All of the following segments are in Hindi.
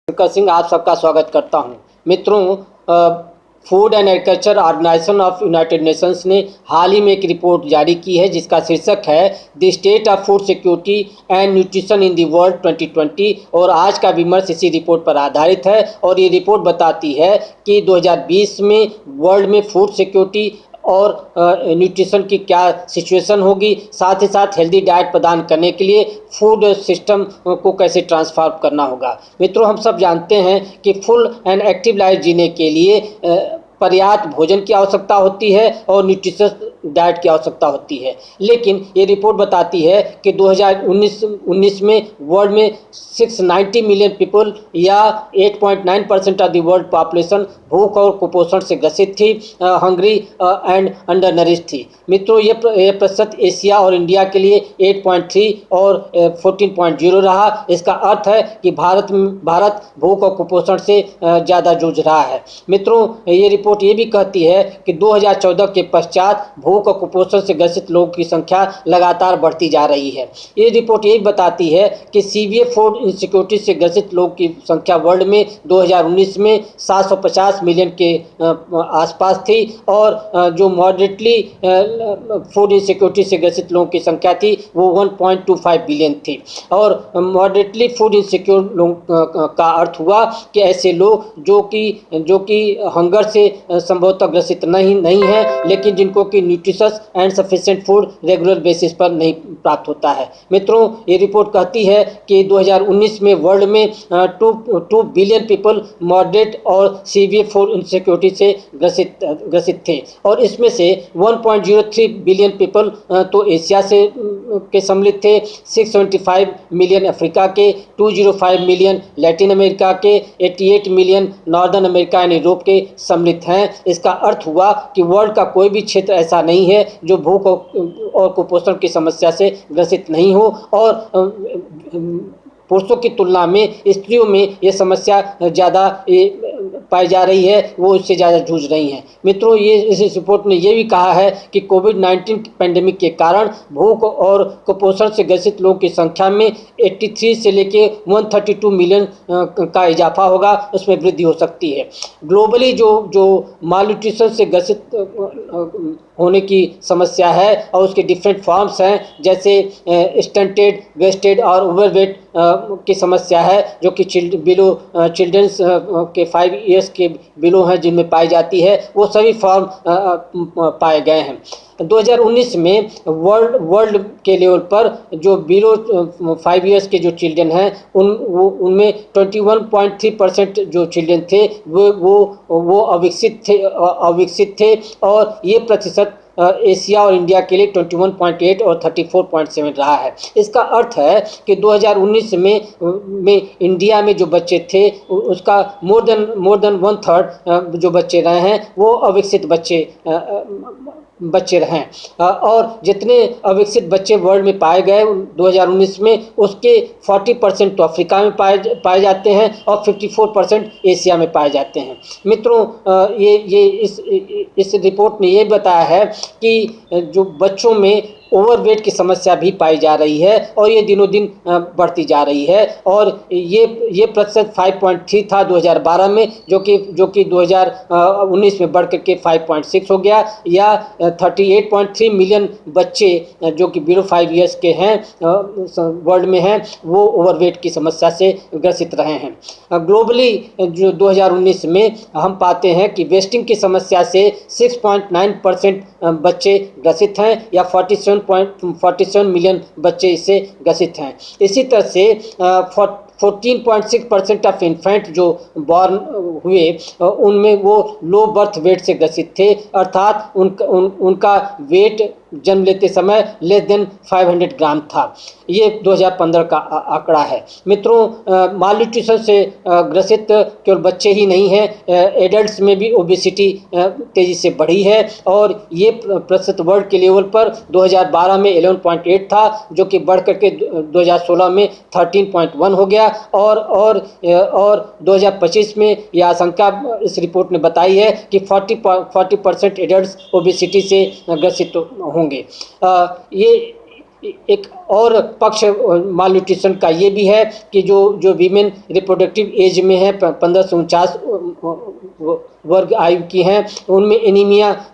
शंकर सिंह आप सबका स्वागत करता हूं। मित्रों, food and agriculture organization of United Nations ने हाल ही में एक रिपोर्ट जारी की है जिसका शीर्षक है the state of food security and nutrition in the world 2020 और आज का विमर्श इसी रिपोर्ट पर आधारित है। और ये रिपोर्ट बताती है कि 2020 में वर्ल्ड में फूड सिक्योरिटी और न्यूट्रिशन की क्या सिचुएशन होगी, साथ ही साथ हेल्दी डाइट प्रदान करने के लिए फूड सिस्टम को कैसे ट्रांसफॉर्म करना होगा। मित्रों, हम सब जानते हैं कि फुल एंड एक्टिव लाइफ जीने के लिए पर्याप्त भोजन की आवश्यकता होती है और न्यूट्रिशियस डाइट की आवश्यकता होती है। लेकिन ये रिपोर्ट बताती है कि 2019 में वर्ल्ड में 690 मिलियन पीपल या 8.9% ऑफ द वर्ल्ड पॉपुलेशन भूख और कुपोषण से ग्रसित थी, हंग्री एंड अंडर नरिश थी। मित्रों, ये प्रतिशत एशिया और इंडिया के लिए 8.3 और 14.0 रहा। इसका अर्थ है कि भारत भूख और कुपोषण से ज़्यादा जूझ रहा है। मित्रों, ये रिपोर्ट ये भी कहती है कि 2014 के पश्चात भूख और कुपोषण से ग्रसित लोगों की संख्या लगातार बढ़ती जा रही है। ये रिपोर्ट ये बताती है कि सीवियर फूड इनसिक्योरिटी से ग्रसित लोगों की संख्या वर्ल्ड में 2019 में 750 मिलियन के आसपास थी और जो मॉडरेटली फूड इनसिक्योरिटी से ग्रसित लोगों की संख्या थी वो 1.25 बिलियन थी। और मॉडरेटली फूड इनसिक्योर लोगों का अर्थ हुआ कि ऐसे लोग जो कि हंगर से संभवतः ग्रसित नहीं है, लेकिन जिनको कि nutritious and sufficient food regular basis पर नहीं प्राप्त होता है। मित्रों, ये रिपोर्ट कहती है कि 2019 में वर्ल्ड में 2 बिलियन पीपल मॉडरेट और सीवियर फूड इनसिक्योरिटी से ग्रसित थे और इसमें से 1.03 बिलियन पीपल तो एशिया से के सम्मिलित थे, 675 मिलियन अफ्रीका के, 205 मिलियन लैटिन अमेरिका के, 88 million northern America and Europe के सम्मिलित हैं। इसका अर्थ हुआ कि वर्ल्ड का कोई भी क्षेत्र ऐसा नहीं है जो भूख और कुपोषण की समस्या से ग्रसित नहीं हो और पुरुषों की तुलना में स्त्रियों में ये समस्या ज़्यादा पाई जा रही है, वो इससे ज़्यादा जूझ रही हैं। मित्रों, ये इस रिपोर्ट ने ये भी कहा है कि कोविड-19 पैंडेमिक के कारण भूख और कुपोषण से ग्रसित लोगों की संख्या में 83 से लेके 132 मिलियन का इजाफा होगा, उसमें वृद्धि हो सकती है। ग्लोबली जो मालन्यूट्रिशन से ग्रसित होने की समस्या है और उसके डिफरेंट फॉर्म्स हैं, जैसे स्टंटेड, वेस्टेड और ओवरवेट की समस्या है जो कि चिल्ड्रंस के 5 इयर्स के बिलो हैं जिनमें पाई जाती है, वो सभी फॉर्म पाए गए हैं। 2019 में वर्ल्ड के लेवल पर जो बिलो 5 इयर्स के जो चिल्ड्रन हैं उनमें 21.3% जो चिल्ड्रन थे वो अविकसित थे और ये प्रतिशत एशिया और इंडिया के लिए 21.8 और 34.7 रहा है। इसका अर्थ है कि 2019 में इंडिया में जो बच्चे थे उसका मोर देन 1/3 जो बच्चे रहे हैं वो अविकसित बच्चे रहे और जितने अविकसित बच्चे वर्ल्ड में पाए गए 2019 में उसके 40% तो अफ्रीका में पाए जाते हैं और 54% एशिया में पाए जाते हैं। मित्रों, ये इस रिपोर्ट ने ये बताया है कि जो बच्चों में ओवरवेट की समस्या भी पाई जा रही है और ये दिनों दिन बढ़ती जा रही है और ये प्रतिशत 5.3 था 2012 में जो कि 2019 में बढ़ करके 5.6 हो गया या 38.3 मिलियन बच्चे जो कि बिलो 5 इयर्स के हैं वर्ल्ड में हैं वो ओवरवेट की समस्या से ग्रसित रहे हैं। ग्लोबली जो 2019 में हम पाते हैं कि वेस्टिंग की समस्या से 6.9% बच्चे ग्रसित हैं या 47 मिलियन बच्चे इससे ग्रसित हैं। इसी तरह से 14.6% ऑफ इन्फेंट जो बॉर्न हुए उनमें वो लो बर्थ वेट से ग्रसित थे, अर्थात उनका वेट जन्म लेते समय लेस देन 500 ग्राम था। ये 2015 का आंकड़ा है। मित्रों, मालन्यूट्रिशन से ग्रसित केवल बच्चे ही नहीं हैं, एडल्ट्स में भी ओबेसिटी तेज़ी से बढ़ी है और ये प्रतिशत वर्ल्ड के लेवल पर 2012 में 11.8 था जो कि बढ़ करके 2016 में 13.1 हो गया और 2025 में यह आशंका इस रिपोर्ट ने बताई है कि 40% एडल्ट्स ओबेसिटी से ग्रसित होंगे। एक और पक्ष माल न्यूट्रिशन का ये भी है कि जो जो वीमेन रिप्रोडक्टिव एज में है 15 से 49 वर्ग आयु की हैं, उनमें एनीमिया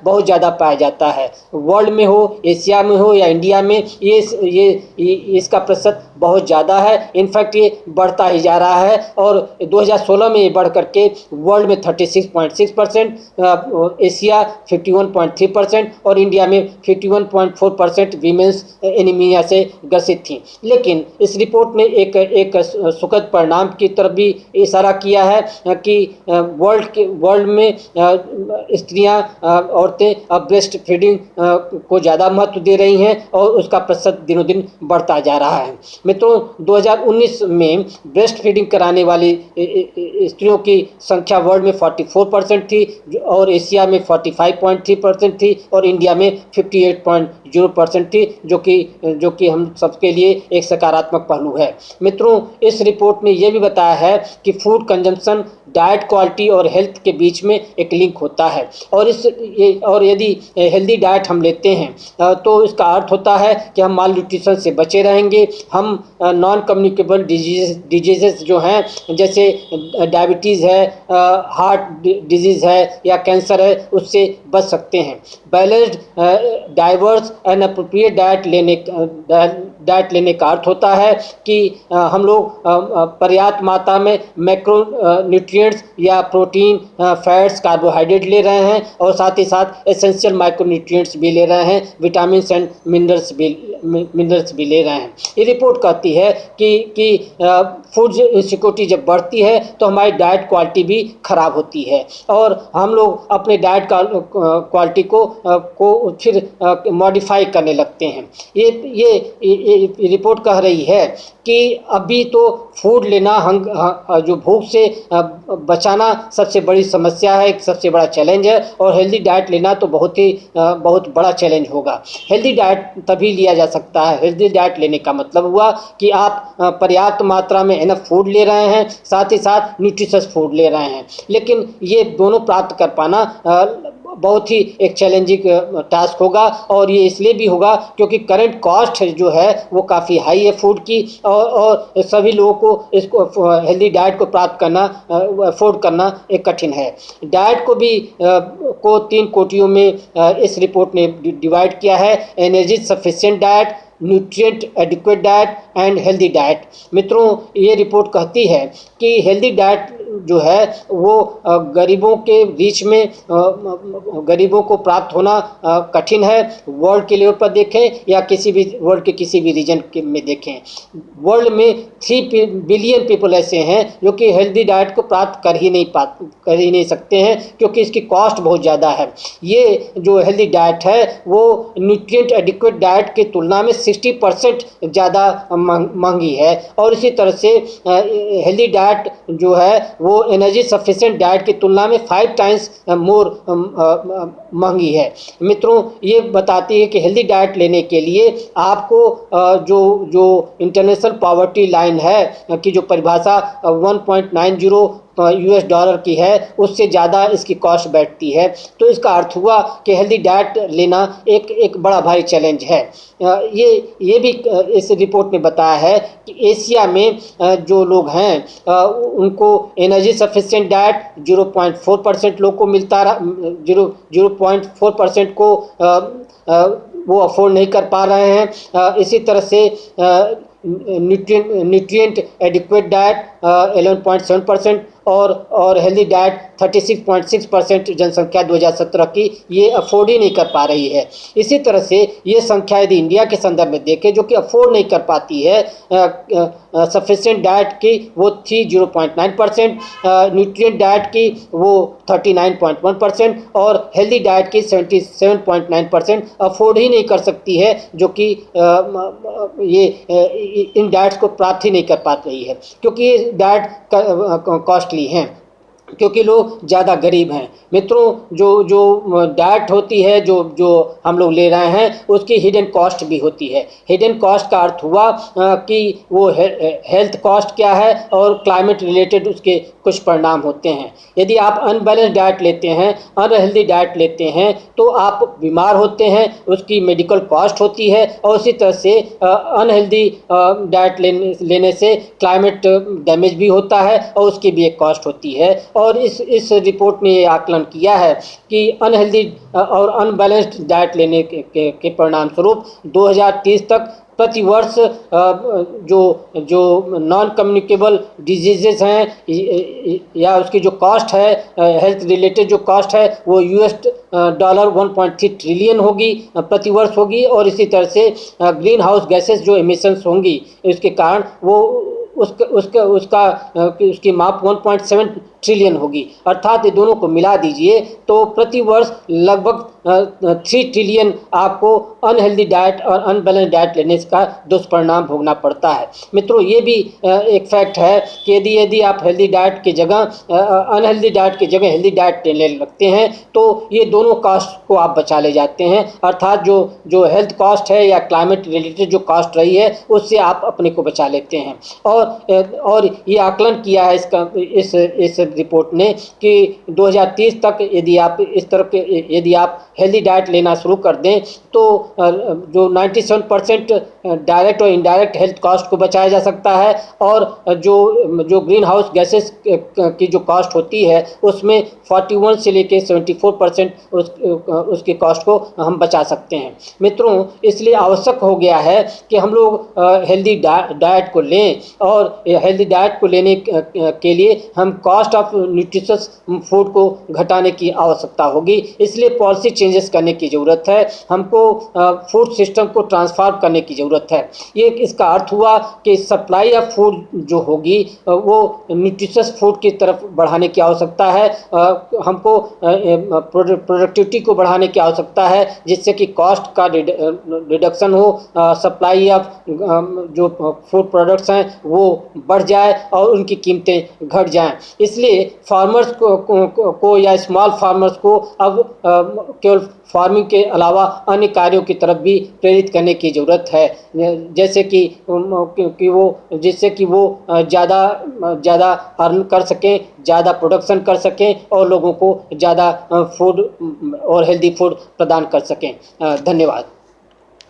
बहुत ज़्यादा पाया जाता है। वर्ल्ड में हो, एशिया में हो या इंडिया में, ये इसका प्रतिशत बहुत ज़्यादा है। इनफैक्ट ये बढ़ता ही जा रहा है और 2016 में ये बढ़ करके वर्ल्ड में 36.6%, एशिया 51.3% और इंडिया में 51.4% वीमेंस एनीमिया से ग्रसित थी। लेकिन इस रिपोर्ट ने एक सुखद परिणाम की तरफ भी इशारा किया है कि वर्ल्ड में स्त्रियां, औरतें अब ब्रेस्ट फीडिंग को ज़्यादा महत्व दे रही हैं और उसका प्रतिशत दिनों दिन बढ़ता जा रहा है। मित्रों, 2019 में ब्रेस्ट फीडिंग कराने वाली स्त्रियों की संख्या वर्ल्ड में 44% थी और एशिया में 45.3% थी और इंडिया में 58.0% थी, जो कि हम सबके लिए एक सकारात्मक पहलू है। मित्रों, इस रिपोर्ट ने यह भी बताया है कि फूड कंजम्पशन डाइट क्वालिटी और हेल्थ के बीच में एक लिंक होता है और यदि हेल्दी डाइट हम लेते हैं तो इसका अर्थ होता है कि हम माल न्यूट्रिशन से बचे रहेंगे। हम नॉन कम्युनिकेबल डिजीज़ जो हैं, जैसे डायबिटीज़ है, हार्ट डिजीज़ है या कैंसर है, उससे बच सकते हैं। Balanced, diverse and appropriate diet लेने का अर्थ होता है कि हम लोग पर्याप्त मात्रा में मैक्रो न्यूट्रिएंट्स या प्रोटीन, फैट्स, कार्बोहाइड्रेट ले रहे हैं और साथ ही साथ एसेंशियल माइक्रो न्यूट्रिएंट्स भी ले रहे हैं, विटामिन एंड मिनरल्स भी ले रहे हैं। ये रिपोर्ट कहती है कि फूड इनसिक्योरिटी जब बढ़ती है तो हमारी डाइट क्वालिटी भी खराब होती है और हम लोग अपने डाइट क्वालिटी को फिर मॉडिफाई करने लगते हैं। ये रिपोर्ट कह रही है कि अभी तो फूड लेना, जो भूख से बचाना सबसे बड़ी समस्या है, एक सबसे बड़ा चैलेंज है और हेल्दी डाइट लेना तो बहुत बड़ा चैलेंज होगा। हेल्दी डाइट तभी लिया जा सकता है। हेल्दी डाइट लेने का मतलब हुआ कि आप पर्याप्त मात्रा में इनफ फूड ले रहे हैं, साथ ही साथ न्यूट्रिशियस फूड ले रहे हैं। लेकिन ये दोनों प्राप्त कर पाना बहुत ही एक चैलेंजिंग टास्क होगा और ये इसलिए भी होगा क्योंकि करंट कॉस्ट जो है वो काफ़ी हाई है फूड की और सभी लोगों को इसको हेल्दी डाइट को प्राप्त करना, अफोर्ड करना एक कठिन है। डाइट को भी को 3 कोटियों में इस रिपोर्ट ने डिवाइड किया है: energy sufficient diet, nutrient adequate diet and healthy diet. मित्रों, ये रिपोर्ट कहती है कि हेल्दी डाइट जो है वो गरीबों के बीच में गरीबों को प्राप्त होना कठिन है। वर्ल्ड के लेवल पर देखें या वर्ल्ड के किसी भी रीजन में देखें, वर्ल्ड में 3 बिलियन पीपल ऐसे हैं जो कि हेल्दी डाइट को प्राप्त कर ही नहीं सकते हैं क्योंकि इसकी कॉस्ट बहुत ज़्यादा है। ये जो हेल्दी डाइट है वो न्यूट्रिएंट एडिक्वेट डाइट की तुलना में 60% ज़्यादा महंगी है और इसी तरह से हेल्दी डाइट जो है वो एनर्जी सफिशिएंट डाइट की तुलना में 5 टाइम्स मोर महंगी है। मित्रों, ये बताती है कि हेल्दी डाइट लेने के लिए आपको जो इंटरनेशनल पॉवर्टी लाइन है की जो परिभाषा 1.90 US डॉलर की है, उससे ज़्यादा इसकी कॉस्ट बैठती है। तो इसका अर्थ हुआ कि हेल्दी डाइट लेना एक बड़ा भारी चैलेंज है। ये भी इस रिपोर्ट ने बताया है कि एशिया में जो लोग हैं उनको एनर्जी सफिशिएंट डाइट 0.4% लोग को मिलता रहा, 0.4% को वो अफोर्ड नहीं कर पा रहे हैं। इसी तरह से न्यूट्रिएंट एडिक्वेट डाइट 11.7% और हेल्दी डाइट 36.6% जनसंख्या 2017 की ये अफोर्ड ही नहीं कर पा रही है। इसी तरह से ये संख्या यदि इंडिया के संदर्भ में देखें जो कि अफोर्ड नहीं कर पाती है सफिशिएंट डाइट की, वो थी 0.9%, न्यूट्रिएंट डाइट की वो 39.1% और हेल्दी डाइट की 77.9% अफोर्ड ही नहीं कर सकती है, जो कि ये इन डाइट्स को प्राप्त ही नहीं कर पा रही है क्योंकि ये डाइट कॉस्टली हैं। क्योंकि लोग ज़्यादा गरीब हैं। मित्रों, जो जो डाइट होती है, जो जो हम लोग ले रहे हैं, उसकी हिडन कॉस्ट भी होती है। हिडन कॉस्ट का अर्थ हुआ कि वो हेल्थ कॉस्ट क्या है और क्लाइमेट रिलेटेड उसके कुछ परिणाम होते हैं। यदि आप अनबैलेंस डाइट लेते हैं, अनहेल्दी डाइट लेते हैं, तो आप बीमार होते हैं, उसकी मेडिकल कॉस्ट होती है। और उसी तरह से अनहेल्दी डाइट लेने से क्लाइमेट डैमेज भी होता है और उसकी भी एक कॉस्ट होती है। और इस रिपोर्ट ने ये आकलन किया है कि अनहेल्दी और अनबैलेंस्ड डाइट लेने के परिणाम स्वरूप 2030 तक प्रति वर्ष जो जो नॉन कम्युनिकेबल डिजीजेस हैं या उसकी जो कॉस्ट है, हेल्थ रिलेटेड जो कॉस्ट है, वो US डॉलर 1.3 ट्रिलियन होगी, प्रति वर्ष होगी। और इसी तरह से ग्रीन हाउस गैसेस जो एमिशंस होंगी, इसके कारण वो उसकी माप 1.7 ट्रिलियन होगी। अर्थात ये दोनों को मिला दीजिए तो प्रति वर्ष लगभग 3 ट्रिलियन आपको अनहेल्दी डाइट और अनबैलेंस डाइट लेने का दुष्परिणाम भोगना पड़ता है। मित्रों, ये भी एक फैक्ट है कि यदि आप हेल्दी डाइट की जगह अनहेल्दी डाइट की जगह हेल्दी डाइट लेने लगते हैं, तो ये दोनों कॉस्ट को आप बचा ले जाते हैं। अर्थात जो जो हेल्थ कॉस्ट है या क्लाइमेट रिलेटेड जो कॉस्ट रही है, उससे आप अपने को बचा लेते हैं। और ये आकलन किया है इस रिपोर्ट ने कि 2030 तक यदि आप हेल्दी डाइट लेना शुरू कर दें, तो जो 97% डायरेक्ट और इनडायरेक्ट हेल्थ कॉस्ट को बचाया जा सकता है। और जो ग्रीन हाउस गैसेस की जो कॉस्ट होती है, उसमें 41 से लेकर 74% उसकी कॉस्ट को हम बचा सकते हैं। मित्रों, इसलिए आवश्यक हो गया है कि हम लोग हेल्दी डाइट को लें, और हेल्दी डाइट को लेने के लिए हम कॉस्ट ऑफ न्यूट्रिशियस फूड को घटाने की आवश्यकता होगी। इसलिए पॉलिसी चेंजेस करने की ज़रूरत है। हमको फूड सिस्टम को ट्रांसफॉर्म करने की ज़रूरत है। ये इसका अर्थ हुआ कि सप्लाई ऑफ फूड जो होगी वो न्यूट्रिशियस फूड की तरफ बढ़ाने की आवश्यकता है। हमको प्रोडक्टिविटी को बढ़ाने की आवश्यकता है, जिससे कि कॉस्ट का रिडक्शन हो, सप्लाई ऑफ जो फूड प्रोडक्ट्स हैं वो बढ़ जाए और उनकी कीमतें घट जाएं। इसलिए फार्मर्स को या स्मॉल फार्मर्स को अब केवल फार्मिंग के अलावा अन्य कार्यों की तरफ भी प्रेरित करने की ज़रूरत है, जिससे कि वो ज़्यादा अर्न कर सकें, ज़्यादा प्रोडक्शन कर सकें और लोगों को ज़्यादा फूड और हेल्दी फूड प्रदान कर सकें। धन्यवाद।